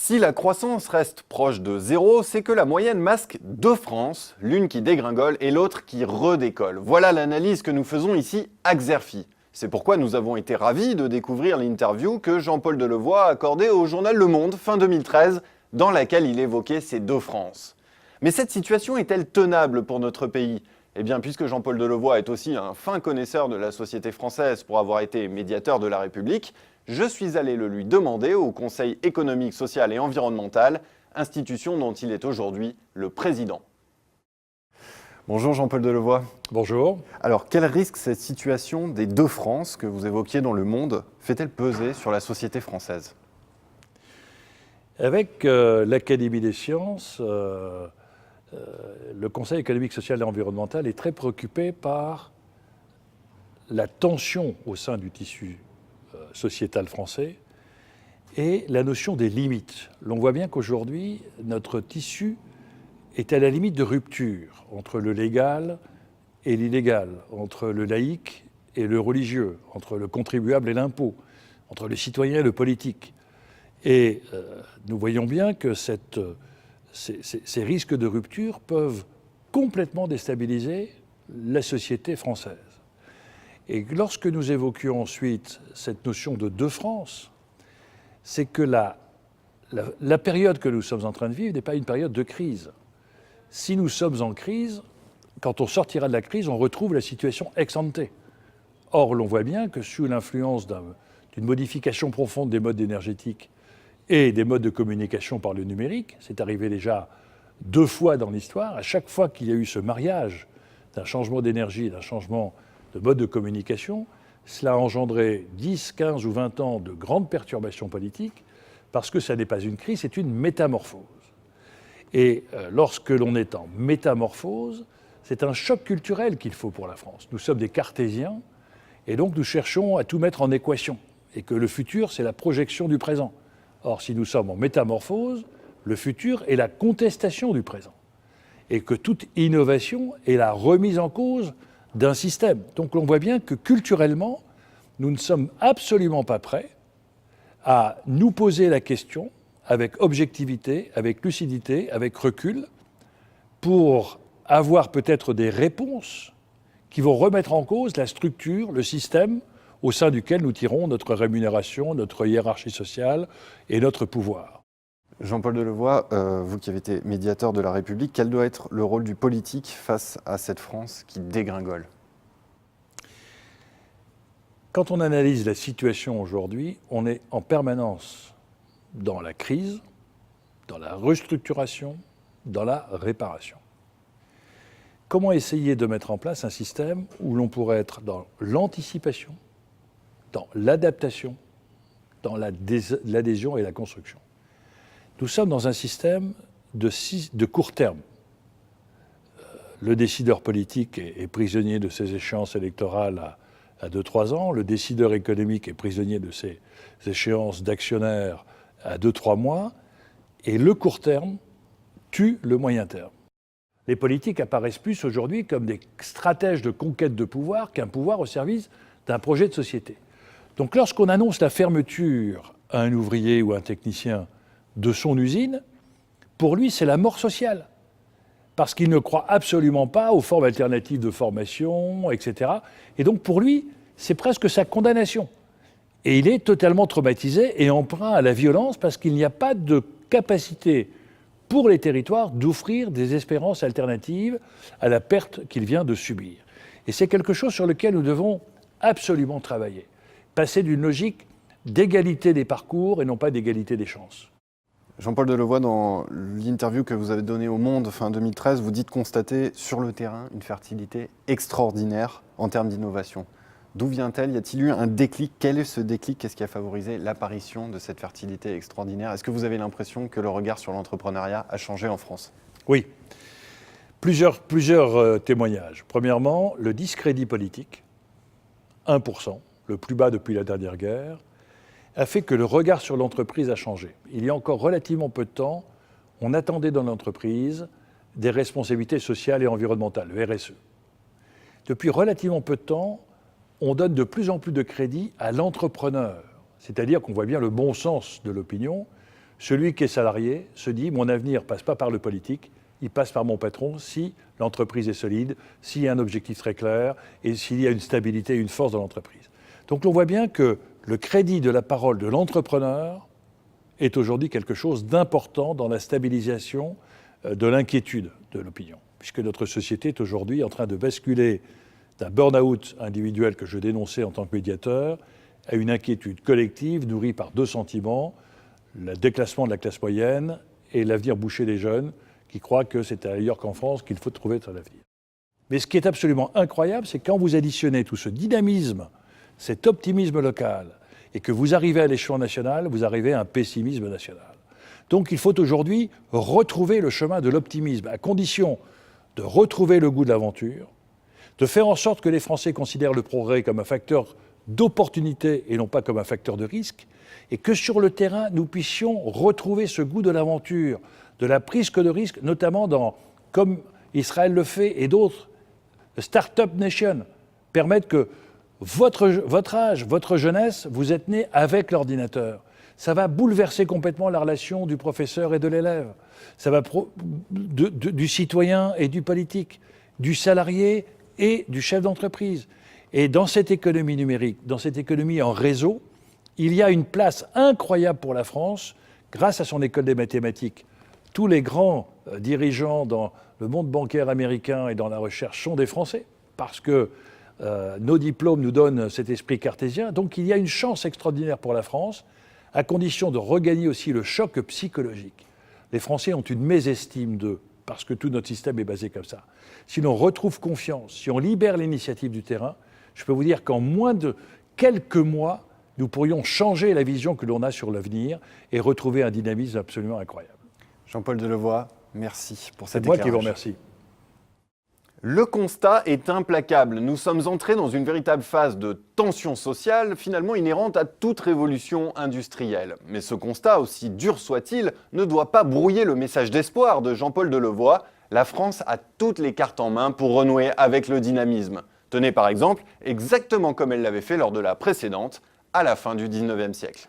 Si la croissance reste proche de zéro, c'est que la moyenne masque deux France, l'une qui dégringole et l'autre qui redécolle. Voilà l'analyse que nous faisons ici à Xerfi. C'est pourquoi nous avons été ravis de découvrir l'interview que Jean-Paul Delevoye a accordée au journal Le Monde fin 2013, dans laquelle il évoquait ces deux France. Mais cette situation est-elle tenable pour notre pays ? Eh bien, puisque Jean-Paul Delevoye est aussi un fin connaisseur de la société française pour avoir été médiateur de la République, je suis allé le lui demander au Conseil économique, social et environnemental, institution dont il est aujourd'hui le président. Bonjour Jean-Paul Delevoye. Bonjour. Alors, quel risque cette situation des deux France que vous évoquiez dans Le Monde fait-elle peser sur la société française ? Avec l'Académie des sciences, le Conseil économique, social et environnemental est très préoccupé par la tension au sein du tissu sociétal français et la notion des limites. L'on voit bien qu'aujourd'hui, notre tissu est à la limite de rupture entre le légal et l'illégal, entre le laïque et le religieux, entre le contribuable et l'impôt, entre le citoyen et le politique. Et nous voyons bien que ces risques de rupture peuvent complètement déstabiliser la société française. Et lorsque nous évoquions ensuite cette notion de deux France, c'est que la période que nous sommes en train de vivre n'est pas une période de crise. Si nous sommes en crise, quand on sortira de la crise, on retrouve la situation ex ante. Or, l'on voit bien que sous l'influence d'une modification profonde des modes énergétiques et des modes de communication par le numérique, c'est arrivé déjà 2 fois dans l'histoire, à chaque fois qu'il y a eu ce mariage d'un changement d'énergie, d'un changement de mode de communication, cela a engendré 10, 15 ou 20 ans de grandes perturbations politiques, parce que ça n'est pas une crise, c'est une métamorphose. Et lorsque l'on est en métamorphose, c'est un choc culturel qu'il faut pour la France. Nous sommes des cartésiens, et donc nous cherchons à tout mettre en équation, et que le futur, c'est la projection du présent. Or, si nous sommes en métamorphose, le futur est la contestation du présent, et que toute innovation est la remise en cause d'un système. Donc l'on voit bien que culturellement, nous ne sommes absolument pas prêts à nous poser la question avec objectivité, avec lucidité, avec recul, pour avoir peut-être des réponses qui vont remettre en cause la structure, le système au sein duquel nous tirons notre rémunération, notre hiérarchie sociale et notre pouvoir. Jean-Paul Delevoye, vous qui avez été médiateur de la République, quel doit être le rôle du politique face à cette France qui dégringole ? Quand on analyse la situation aujourd'hui, on est en permanence dans la crise, dans la restructuration, dans la réparation. Comment essayer de mettre en place un système où l'on pourrait être dans l'anticipation, dans l'adaptation, dans l'adhésion et la construction ? Nous sommes dans un système de court terme. Le décideur politique est prisonnier de ses échéances électorales à 2-3 ans. Le décideur économique est prisonnier de ses échéances d'actionnaires à 2-3 mois. Et le court terme tue le moyen terme. Les politiques apparaissent plus aujourd'hui comme des stratèges de conquête de pouvoir qu'un pouvoir au service d'un projet de société. Donc lorsqu'on annonce la fermeture à un ouvrier ou un technicien de son usine, pour lui, c'est la mort sociale. Parce qu'il ne croit absolument pas aux formes alternatives de formation, etc. Et donc, pour lui, c'est presque sa condamnation. Et il est totalement traumatisé et emprunt à la violence parce qu'il n'y a pas de capacité pour les territoires d'offrir des espérances alternatives à la perte qu'il vient de subir. Et c'est quelque chose sur lequel nous devons absolument travailler. Passer d'une logique d'égalité des parcours et non pas d'égalité des chances. Jean-Paul Delevoye, dans l'interview que vous avez donnée au Monde fin 2013, vous dites constater sur le terrain une fertilité extraordinaire en termes d'innovation. D'où vient-elle ? Y a-t-il eu un déclic ? Quel est ce déclic ? Qu'est-ce qui a favorisé l'apparition de cette fertilité extraordinaire ? Est-ce que vous avez l'impression que le regard sur l'entrepreneuriat a changé en France ? Oui. Plusieurs témoignages. Premièrement, le discrédit politique, 1%, le plus bas depuis la dernière guerre, a fait que le regard sur l'entreprise a changé. Il y a encore relativement peu de temps, on attendait dans l'entreprise des responsabilités sociales et environnementales, le RSE. Depuis relativement peu de temps, on donne de plus en plus de crédit à l'entrepreneur. C'est-à-dire qu'on voit bien le bon sens de l'opinion Celui qui est salarié se dit « mon avenir ne passe pas par le politique, il passe par mon patron si l'entreprise est solide, s'il y a un objectif très clair et s'il y a une stabilité et une force dans l'entreprise ». Donc on voit bien que le crédit de la parole de l'entrepreneur est aujourd'hui quelque chose d'important dans la stabilisation de l'inquiétude de l'opinion, puisque notre société est aujourd'hui en train de basculer d'un burn-out individuel que je dénonçais en tant que médiateur à une inquiétude collective nourrie par deux sentiments, le déclassement de la classe moyenne et l'avenir bouché des jeunes qui croient que c'est ailleurs qu'en France qu'il faut trouver son avenir. Mais ce qui est absolument incroyable, c'est quand vous additionnez tout ce dynamisme, cet optimisme local, et que vous arrivez à l'échelon national, vous arrivez à un pessimisme national. Donc il faut aujourd'hui retrouver le chemin de l'optimisme, à condition de retrouver le goût de l'aventure, de faire en sorte que les Français considèrent le progrès comme un facteur d'opportunité et non pas comme un facteur de risque, et que sur le terrain, nous puissions retrouver ce goût de l'aventure, de la prise de risque, notamment dans, comme Israël le fait et d'autres, Start-up Nation, permettent que votre âge, votre jeunesse, vous êtes né avec l'ordinateur. Ça va bouleverser complètement la relation du professeur et de l'élève. Ça va du citoyen et du politique, du salarié et du chef d'entreprise. Et dans cette économie numérique, dans cette économie en réseau, il y a une place incroyable pour la France, grâce à son école des mathématiques. Tous les grands dirigeants dans le monde bancaire américain et dans la recherche sont des Français, parce que nos diplômes nous donnent cet esprit cartésien. Donc il y a une chance extraordinaire pour la France, à condition de regagner aussi le choc psychologique. Les Français ont une mésestime d'eux, parce que tout notre système est basé comme ça. Si l'on retrouve confiance, si on libère l'initiative du terrain, je peux vous dire qu'en moins de quelques mois, nous pourrions changer la vision que l'on a sur l'avenir et retrouver un dynamisme absolument incroyable. Jean-Paul Delevoye, merci pour cet éclairage. C'est moi éclairage. qui vous remercie. Le constat est implacable. Nous sommes entrés dans une véritable phase de tension sociale, finalement inhérente à toute révolution industrielle. Mais ce constat, aussi dur soit-il, ne doit pas brouiller le message d'espoir de Jean-Paul Delevoye. La France a toutes les cartes en main pour renouer avec le dynamisme. Tenez par exemple, exactement comme elle l'avait fait lors de la précédente, à la fin du 19e siècle.